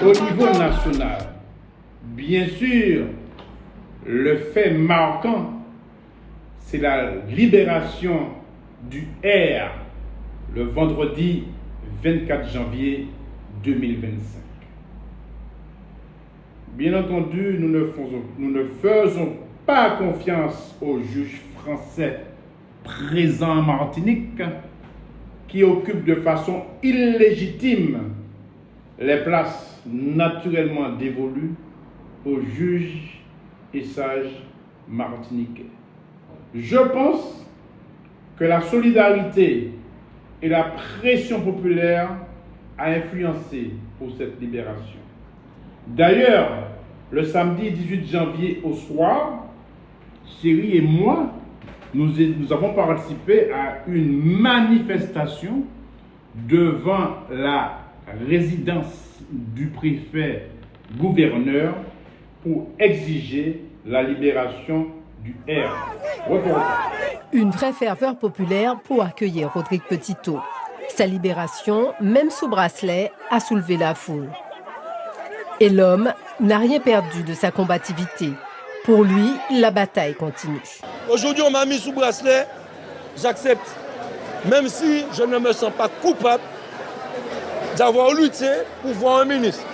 Au niveau national, bien sûr, le fait marquant, c'est la libération du R le vendredi 24 janvier 2025. Bien entendu, nous ne faisons pas confiance aux juges français présents en Martinique qui occupent de façon illégitime les places naturellement dévolues aux juges et sages martiniquais. Je pense que la solidarité et la pression populaire a influencé pour cette libération. D'ailleurs, le samedi 18 janvier au soir, Chéri et moi, nous avons participé à une manifestation devant la résidence du préfet gouverneur pour exiger la libération du R. Une vraie ferveur populaire pour accueillir Rodrigue Petitot. Sa libération, même sous bracelet, a soulevé la foule. Et l'homme n'a rien perdu de sa combativité. Pour lui, la bataille continue. Aujourd'hui, on m'a mis sous bracelet, j'accepte. Même si je ne me sens pas coupable d'avoir lutté pour voir un ministre.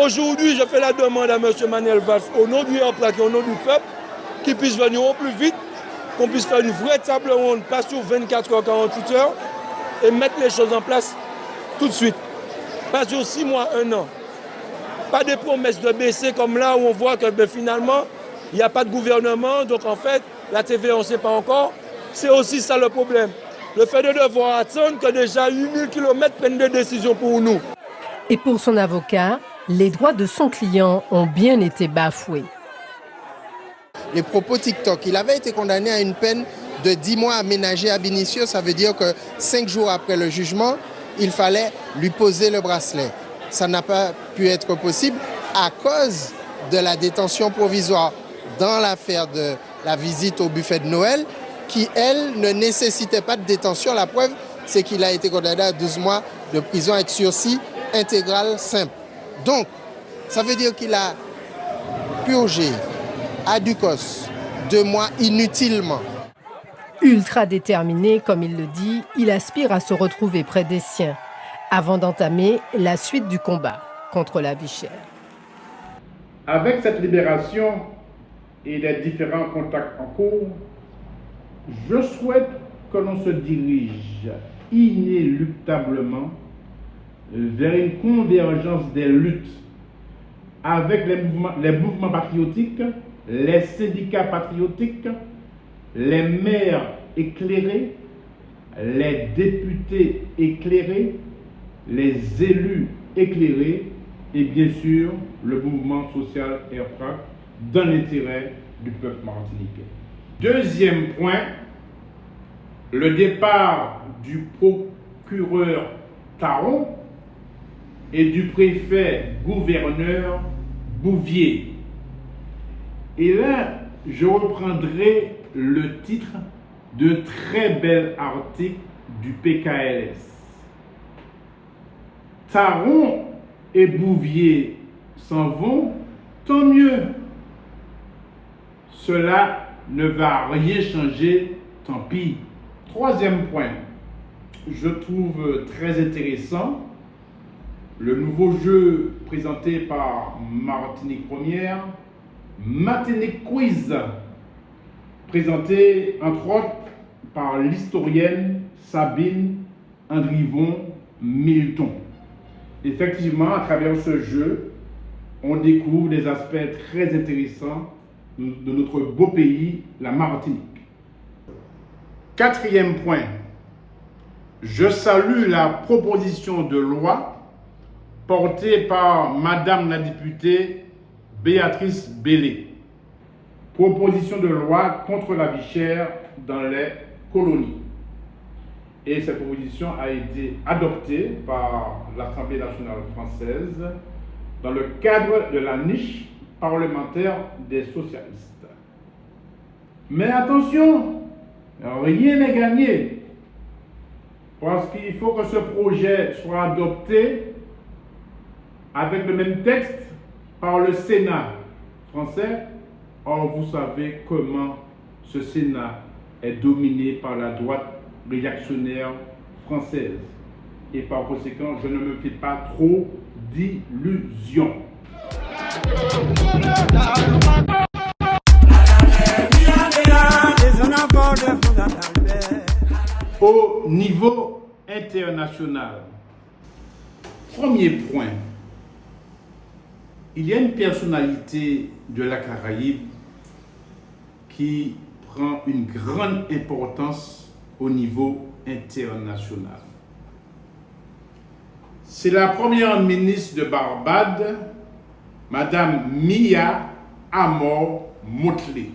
Aujourd'hui, je fais la demande à M. Manuel Valls, au nom du RPAC et au nom du peuple, qu'il puisse venir au plus vite, qu'on puisse faire une vraie table ronde, pas sur 24 heures, 48 heures, et mettre les choses en place tout de suite. Pas sur 6 mois, 1 an. Pas des promesses de baisser comme là où on voit que finalement, il n'y a pas de gouvernement, donc en fait, la TVA, on ne sait pas encore. C'est aussi ça le problème. Le fait de devoir attendre que déjà 8000 km prennent des décisions pour nous. Et pour son avocat, les droits de son client ont bien été bafoués. Les propos TikTok, il avait été condamné à une peine de 10 mois aménagée ab initio. Ça veut dire que 5 jours après le jugement, il fallait lui poser le bracelet. Ça n'a pas pu être possible à cause de la détention provisoire dans l'affaire de la visite au buffet de Noël, qui, elle, ne nécessitait pas de détention. La preuve, c'est qu'il a été condamné à 12 mois de prison avec sursis intégral simple. Donc, ça veut dire qu'il a purgé à Ducos 2 mois inutilement. Ultra déterminé, comme il le dit, il aspire à se retrouver près des siens, avant d'entamer la suite du combat contre la vie chère. Avec cette libération et les différents contacts en cours, je souhaite que l'on se dirige inéluctablement vers une convergence des luttes avec les mouvements patriotiques, les syndicats patriotiques, les maires éclairés, les députés éclairés, les élus éclairés et bien sûr le mouvement social RPAC dans l'intérêt du peuple martiniquais. Deuxième point, le départ du procureur Taron et du préfet gouverneur Bouvier. Et là, je reprendrai le titre de très bel article du PKLS. Taron et Bouvier s'en vont, tant mieux. Cela ne va rien changer, tant pis. Troisième point, je trouve très intéressant le nouveau jeu présenté par Martinique Première, Martinique Quiz, présenté entre autres par l'historienne Sabine Andrivon-Milton. Effectivement, à travers ce jeu, on découvre des aspects très intéressants de notre beau pays, la Martinique. Quatrième point, je salue la proposition de loi portée par Madame la députée Béatrice Bellé. Proposition de loi contre la vie chère dans les colonies. Et cette proposition a été adoptée par l'Assemblée nationale française dans le cadre de la niche parlementaire des socialistes. Mais attention, rien n'est gagné. Parce qu'il faut que ce projet soit adopté avec le même texte par le Sénat français. Or, vous savez comment ce Sénat est dominé par la droite réactionnaire française. Et par conséquent, je ne me fais pas trop d'illusions. Au niveau international, premier point, il y a une personnalité de la Caraïbe qui prend une grande importance au niveau international. C'est la première ministre de Barbade, Madame Mia Amor Motley,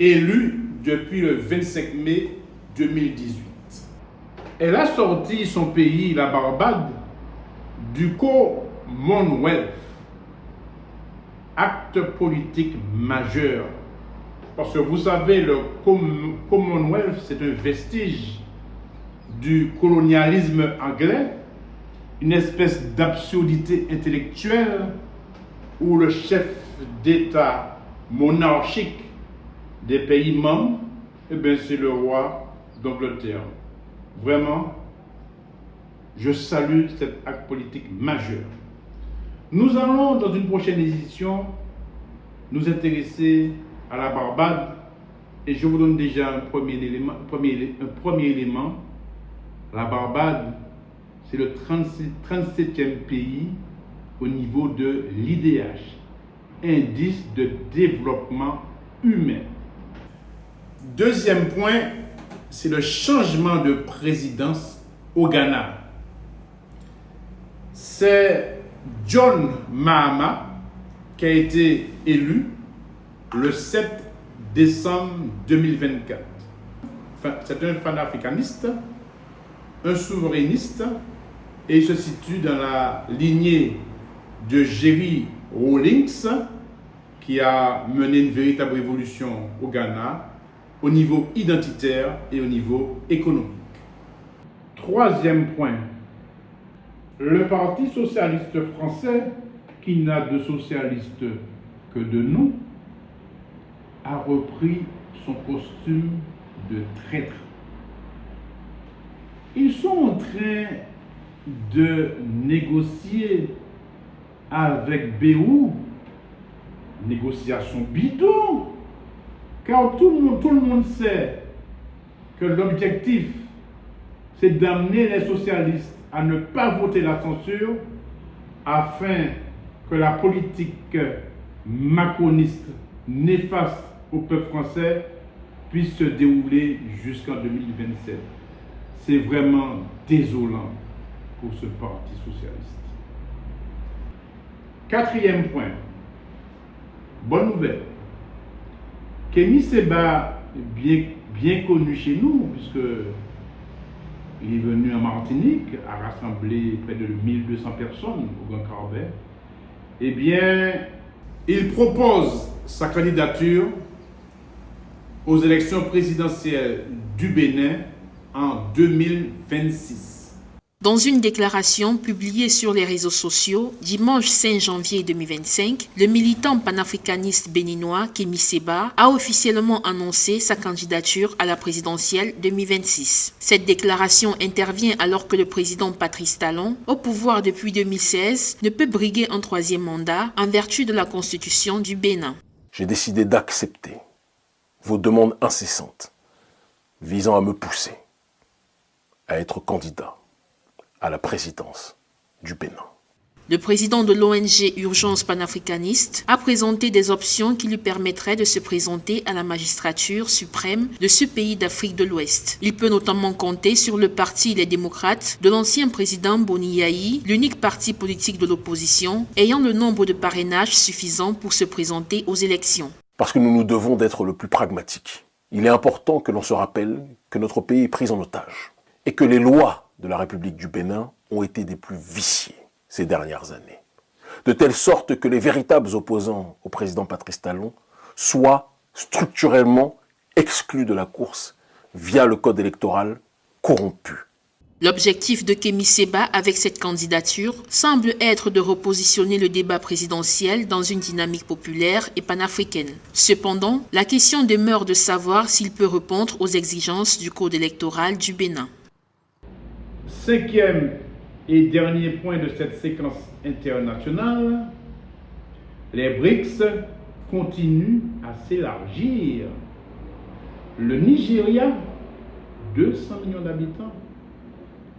élue depuis le 25 mai 2018. Elle a sorti son pays, la Barbade, du Commonwealth, acte politique majeur. Parce que vous savez, le Commonwealth, c'est un vestige du colonialisme anglais, une espèce d'absurdité intellectuelle où le chef d'État monarchique des pays membres, c'est le roi d'Angleterre. Vraiment, je salue cet acte politique majeur. Nous allons, dans une prochaine édition, nous intéresser à la Barbade et je vous donne déjà un premier élément. La Barbade, c'est le 37e pays au niveau de l'IDH, Indice de développement humain. Deuxième point, c'est le changement de présidence au Ghana. C'est John Mahama qui a été élu le 7 décembre 2024. C'est un panafricaniste, un souverainiste, et il se situe dans la lignée de Jerry Rawlings, qui a mené une véritable révolution au Ghana, au niveau identitaire et au niveau économique. Troisième point, le Parti socialiste français, qui n'a de socialiste que de nous, a repris son costume de traître. Ils sont en train de négocier avec Béou, négociation bidon, car tout le monde sait que l'objectif, c'est d'amener les socialistes à ne pas voter la censure afin que la politique macroniste néfaste au peuple français puisse se dérouler jusqu'en 2027. C'est vraiment désolant pour ce parti socialiste. Quatrième point, bonne nouvelle. Kémy Séba, bien connu chez nous, puisque il est venu en Martinique, a rassemblé près de 1200 personnes au Grand Carbet. Eh bien, il propose sa candidature aux élections présidentielles du Bénin en 2026. Dans une déclaration publiée sur les réseaux sociaux dimanche 5 janvier 2025, le militant panafricaniste béninois Kémy Séba a officiellement annoncé sa candidature à la présidentielle 2026. Cette déclaration intervient alors que le président Patrice Talon, au pouvoir depuis 2016, ne peut briguer un troisième mandat en vertu de la constitution du Bénin. J'ai décidé d'accepter vos demandes incessantes visant à me pousser à être candidat à la présidence du Bénin. Le président de l'ONG Urgence panafricaniste a présenté des options qui lui permettraient de se présenter à la magistrature suprême de ce pays d'Afrique de l'Ouest. Il peut notamment compter sur le parti Les Démocrates de l'ancien président Boni Yayi, l'unique parti politique de l'opposition ayant le nombre de parrainages suffisant pour se présenter aux élections. Parce que nous nous devons d'être le plus pragmatique. Il est important que l'on se rappelle que notre pays est pris en otage et que les lois de la République du Bénin ont été des plus viciées ces dernières années. De telle sorte que les véritables opposants au président Patrice Talon soient structurellement exclus de la course via le code électoral corrompu. L'objectif de Kémi Séba avec cette candidature semble être de repositionner le débat présidentiel dans une dynamique populaire et panafricaine. Cependant, la question demeure de savoir s'il peut répondre aux exigences du code électoral du Bénin. Cinquième et dernier point de cette séquence internationale, les BRICS continuent à s'élargir. Le Nigeria, 200 millions d'habitants,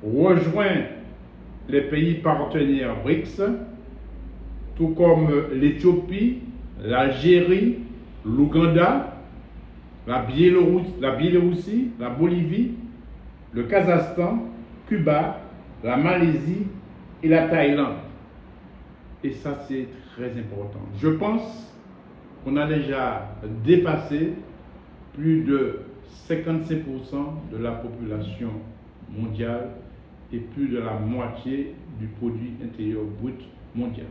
rejoint les pays partenaires BRICS, tout comme l'Éthiopie, l'Algérie, l'Ouganda, la Biélorussie, la Bolivie, le Kazakhstan, Cuba, la Malaisie et la Thaïlande. Et ça, c'est très important. Je pense qu'on a déjà dépassé plus de 55% de la population mondiale et plus de la moitié du produit intérieur brut mondial.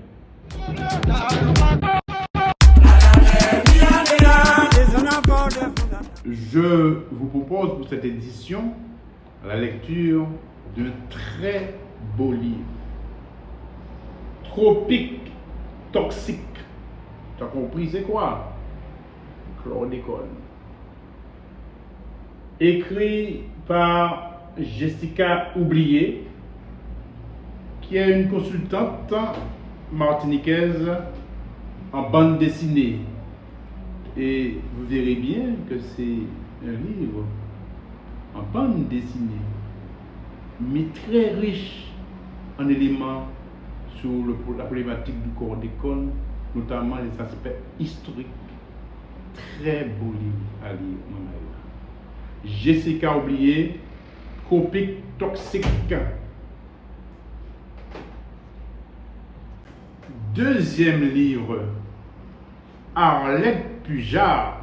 Je vous propose pour cette édition la lecture d'un très beau livre, Tropique toxique. Tu as compris c'est quoi? Chlordécone. Écrit par Jessica Oublié, qui est une consultante martiniquaise en bande dessinée. Et vous verrez bien que c'est un livre en bande dessinée, mais très riche en éléments sur la problématique du chlordécone, notamment les aspects historiques. Très beau livre à lire, mon ami. Jessica Oublié, Tropique toxique. Deuxième livre, Arlette Pujard,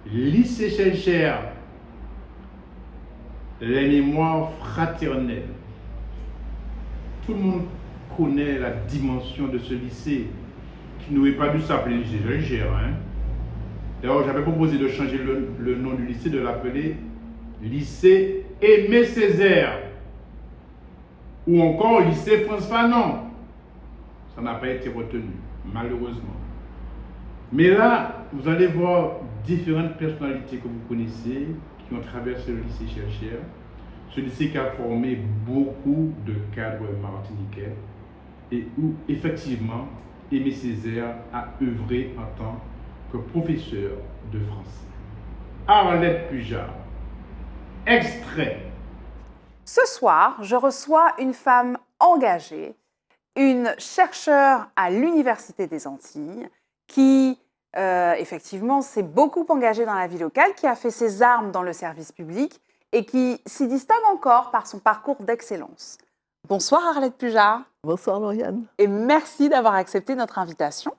Lycée Schellcher, les mémoires fraternelles. Tout le monde connaît la dimension de ce lycée, qui n'aurait pas dû s'appeler lycée Schellcher. Hein? D'ailleurs, j'avais proposé de changer le nom du lycée, de l'appeler lycée Aimé Césaire, ou encore lycée France Fanon. Ça n'a pas été retenu, malheureusement. Mais là, vous allez voir différentes personnalités que vous connaissez qui ont traversé le lycée Schellcher. Ce lycée qui a formé beaucoup de cadres martiniquais et où, effectivement, Aimé Césaire a œuvré en tant que professeur de français. Arlette Pujard, extrait. Ce soir, je reçois une femme engagée, une chercheure à l'Université des Antilles qui, effectivement, s'est beaucoup engagée dans la vie locale, qui a fait ses armes dans le service public et qui s'y distingue encore par son parcours d'excellence. Bonsoir Arlette Pujard. Bonsoir Lauriane. Et merci d'avoir accepté notre invitation.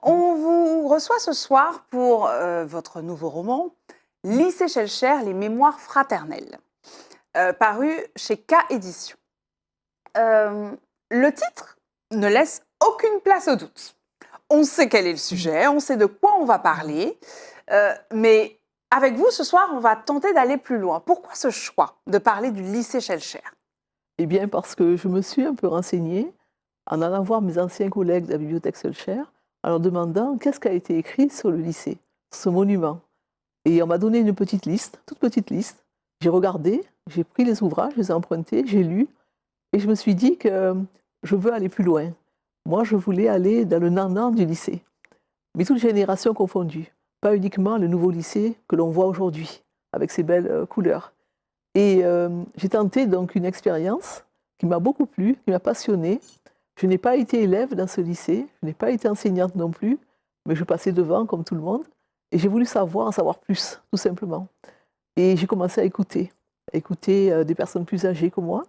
On vous reçoit ce soir pour votre nouveau roman, Lycée Schellcher, les mémoires fraternelles, paru chez K Éditions. Le titre ne laisse aucune place au doute. On sait quel est le sujet, on sait de quoi on va parler, mais avec vous, ce soir, on va tenter d'aller plus loin. Pourquoi ce choix de parler du lycée Schellcher? Eh bien, parce que je me suis un peu renseignée en allant voir mes anciens collègues de la bibliothèque Schellcher, en leur demandant qu'est-ce qui a été écrit sur le lycée, ce monument. Et on m'a donné une petite liste, toute petite liste. J'ai regardé, j'ai pris les ouvrages, je les ai empruntés, j'ai lu, et je me suis dit que je veux aller plus loin. Moi, je voulais aller dans le nan-nan du lycée, mais toutes générations confondues, pas uniquement le nouveau lycée que l'on voit aujourd'hui, avec ses belles couleurs. Et j'ai tenté donc une expérience qui m'a beaucoup plu, qui m'a passionnée. Je n'ai pas été élève dans ce lycée, je n'ai pas été enseignante non plus, mais je passais devant comme tout le monde, et j'ai voulu en savoir plus, tout simplement. Et j'ai commencé à écouter des personnes plus âgées que moi.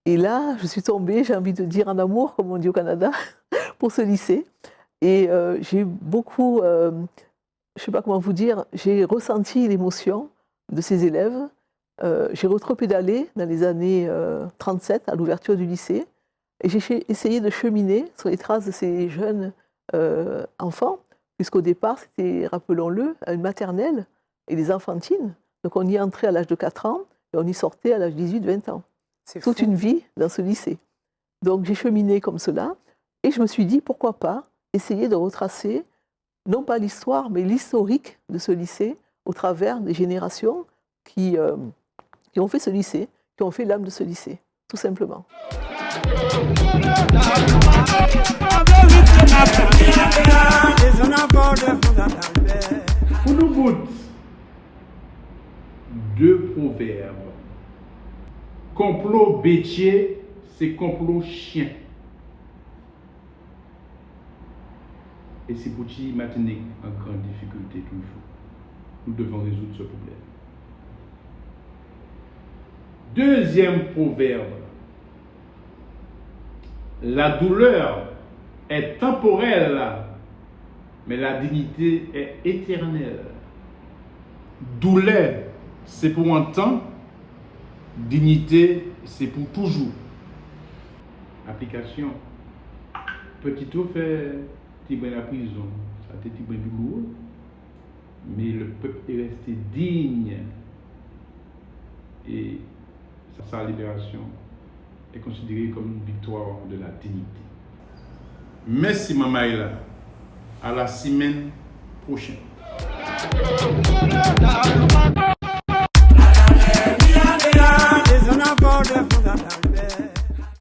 Et là, je suis tombée, j'ai envie de dire en amour, comme on dit au Canada, pour ce lycée. Et j'ai beaucoup, je ne sais pas comment vous dire, j'ai ressenti l'émotion de ces élèves. J'ai retropédalé dans les années 37 à l'ouverture du lycée. Et j'ai essayé de cheminer sur les traces de ces jeunes enfants, puisqu'au départ, c'était, rappelons-le, une maternelle et des enfantines. Donc on y entrait à l'âge de 4 ans et on y sortait à l'âge de 18-20 ans. toute une vie dans ce lycée. Donc j'ai cheminé comme cela et je me suis dit pourquoi pas essayer de retracer non pas l'histoire mais l'historique de ce lycée au travers des générations qui ont fait ce lycée, qui ont fait l'âme de ce lycée, tout simplement. Pour nous bout, deux proverbes. Complot bêtier, c'est complot chien. Et c'est pour qui Martinique en grande difficulté toujours. Nous devons résoudre ce problème. Deuxième proverbe. La douleur est temporelle, mais la dignité est éternelle. Douleur, c'est pour un temps. Dignité, c'est pour toujours. Application. Petit tout fait la prison. Ça a été douloureux. Mais le peuple est resté digne. Et sa libération est considérée comme une victoire de la dignité. Merci Mamaïla. À la semaine prochaine.